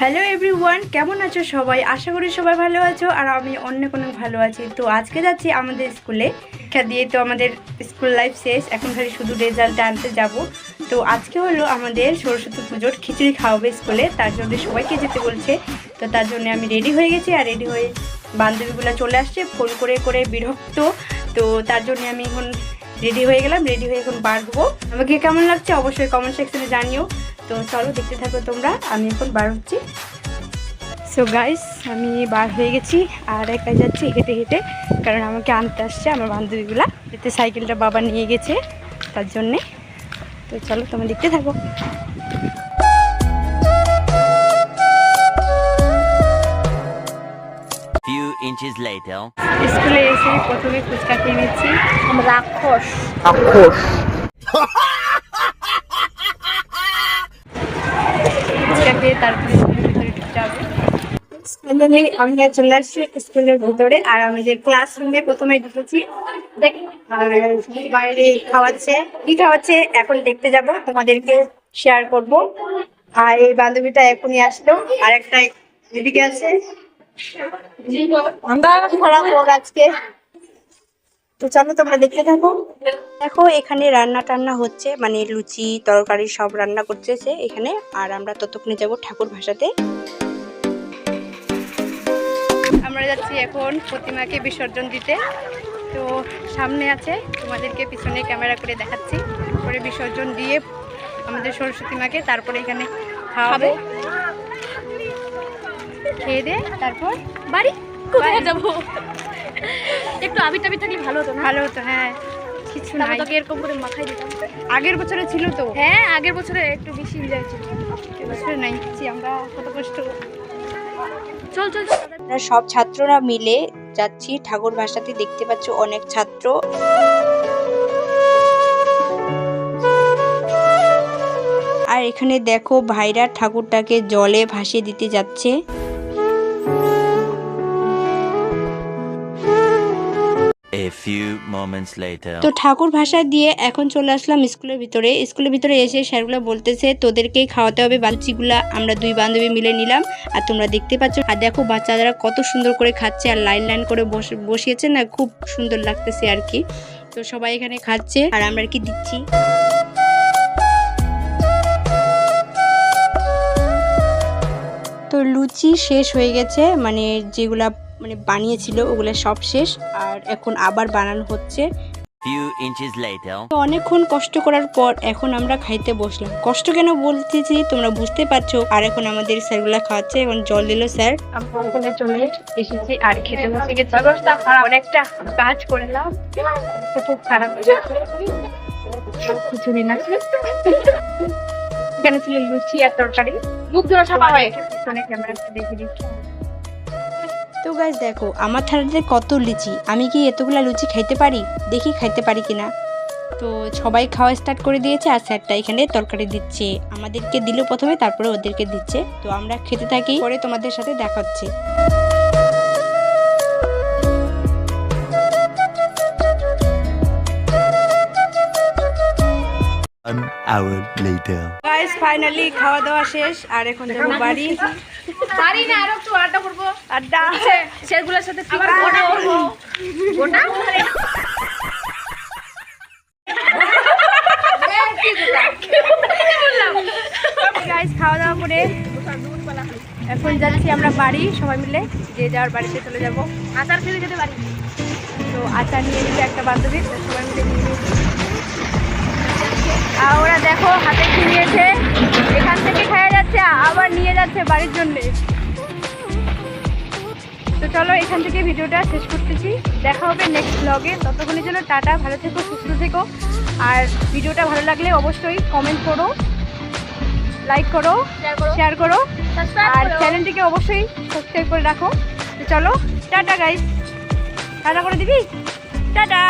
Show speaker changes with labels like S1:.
S1: Hello everyone, কেমন আছো সবাই? আশা করি সবাই ভালো আছো আর আমি অনেক ভালো আছি। তো আজকে যাচ্ছি আমাদের স্কুলে। শিক্ষা দিয়ে তো আমাদের স্কুল লাইফ শেষ, এখন খালি শুধু রেজাল্ট আনতে যাব। তো আজকে হলো আমাদের সরস্বতী পুজোর খিচুড়ি খাওয়াবে স্কুলে, তার জন্য সবাইকে যেতে বলছে। তো তার জন্য আমি রেডি হয়ে গেছি, আর রেডি হয়ে বান্ধবীগুলো চলে আসছে ফোন করে করে বিরক্ত। তো তার জন্য আমি এখন রেডি হয়ে গেলাম, রেডি হয়ে এখন বার হবো। আমাকে কেমন লাগছে অবশ্যই কমেন্ট সেকশনে জানিও। তো চলো দেখতে থাকো তোমরা, আমি এখন বার হচ্ছি। সো গাইস, আমি বার হয়ে গেছি আর একাই যাচ্ছি হেঁটে হেঁটে, কারণ আমাকে আনতে আসছে আমার বান্ধবীগুলা। এতে সাইকেলটা বাবা নিয়ে গেছে তার জন্যে। তো চলো তোমরা দেখতে থাকো। স্কুলে এসে প্রথমে ফুচকা খেয়ে নিচ্ছি। রাক্ষস ফুচকা খেয়ে তারপরে ভিতরে ঢুকতে হবে। আমি চলে আসছি স্কুলের ভিতরে, আর আমাদের ক্লাসরুমে প্রথমে ঢুকেছি। আর বাইরে খাওয়াচ্ছে, কি খাওয়াচ্ছে এখন দেখতে যাব, তোমাদেরকে শেয়ার করব। আর এই বান্ধবীটা এখনই আসলো, আর একটা এদিকে আছে আজকে। তো চলো তোমরা দেখতে থাকো। দেখো এখানে রান্না টান্না হচ্ছে, মানে লুচি তরকারি সব রান্না করতেছে এখানে। আর আমরা ততক্ষণে যাব ঠাকুর ভাসাতে। আমরা যাচ্ছি এখন প্রতিমাকে বিসর্জন দিতে। তো সামনে আছে, তোমাদেরকে পিছনে ক্যামেরা করে দেখাচ্ছি। পরে বিসর্জন দিয়ে আমাদের সরস্বতী মাকে তারপরে এখানে খাওয়াবো, খেয়ে দিয়ে তারপর বাড়ি। কোথায় যাবো?
S2: একটু আবির টাবির থাকলে ভালো হতো না?
S1: ভালো হতো, হ্যাঁ। কিছু নাই,
S2: এরকম করে মাথায় দিতাম।
S1: আগের বছরে ছিল তো।
S2: হ্যাঁ, আগের বছরে একটু বেশি এনজয় ছিল।
S1: এবছরে নাই, আমরা কত কষ্ট।
S2: চল চল
S1: আমরা সব ছাত্ররা মিলে যাচ্ছি ঠাকুর ভাসাতে। দেখতে পাচ্ছ অনেক ছাত্র। আর এখানে দেখো ভাইরা ঠাকুরটাকে জলে ভাসিয়ে দিতে যাচ্ছে।
S3: A few moments later.
S1: তো ঠাকুর ভাষা দিয়ে এখন চলে আসলাম স্কুলের ভিতরে। স্কুলের ভিতরে এসে স্যারগুলো বলতেছে তোদেরকেই খাওয়াতে হবে বাচ্চিগুলা। আমরা দুই বান্ধবী মিলে নিলাম, আর তোমরা দেখতে পাচ্ছ। আর দেখো বাচ্চারা কত সুন্দর করে খাচ্ছে, আর লাইন লাইন করে বসিয়েছে না, খুব সুন্দর লাগতেছে আর কি। তো সবাই এখানে খাচ্ছে আর আমরা আর কি দিচ্ছি। তো লুচি শেষ হয়ে গেছে, মানে যেগুলা মানে বানিয়েছিল ওগুলা সব শেষ, আর এখন আবার বানানো হচ্ছে। অনেকক্ষণ কষ্ট করার পর এখন আমরা খাইতে বসলাম। কষ্ট কেন বলতেছি তোমরা বুঝতে পারছো। আর এখন আমাদের স্যারগুলা খাওয়াচ্ছে, এখন জল দিল স্যার। আমরা চলে এসেছি আর খেতে বসে গেছি। অনেকটা কাজ করলাম, খুব খারাপ কিছু দিন আছে। এখানে ছিল লুচি আর তরকারি। মুখ ধরা ছাপা হয় পিছনে ক্যামেরাতে দেখে দিচ্ছি। তো গাইস দেখো আমার থালাতে কত লুচি, আমি কি এতগুলা লুচি খাইতে পারি? দেখি খাইতে পারি কিনা। তো সবাই খাওয়া স্টার্ট করে দিয়েছে, আর স্যারটা এখানে তরকারি দিচ্ছে। আমাদেরকে দিল প্রথমে, তারপরে ওদেরকে দিচ্ছে। তো আমরা খেতে থাকি, পরে তোমাদের সাথে দেখা হচ্ছে।
S3: An hour later.
S1: Guys finally খাওয়া দাওয়া শেষ, আর এখন যাব বাড়ি।
S2: পারি না, আরো একটু আড্ডা করবো।
S1: আড্ডা
S2: সেগুলোর সাথে আবার গোটা করবো। গোটা
S1: গাইস খাওয়া দাওয়া করে এখন যাচ্ছি আমরা বাড়ি, সবাই মিলে যে যার বাড়িতে চলে যাব।
S2: আচার খেতে যেতে পারি।
S1: তো আচার নিয়ে নিচ্ছে একটা বান্ধবী, তো সবাই মিলে নিয়ে নিয়েছি। আর ওরা দেখো হাতে কি নিয়েছে, এখান থেকে খাওয়া যাচ্ছে আবার নিয়ে যাচ্ছে বাড়ির জন্যে। তো চলো এখান থেকে ভিডিওটা শেষ করতেছি, দেখা হবে নেক্সট ব্লগে। ততক্ষণের জন্য টাটা, ভালো থেকো, সুস্থ থেকো। আর ভিডিওটা ভালো লাগলে অবশ্যই কমেন্ট করো, লাইক করো, শেয়ার করো, আর চ্যানেলটিকে অবশ্যই সাবস্ক্রাইব করে রাখো। তো চলো টাটা গাইস, টাটা করে দিবি, টাটা।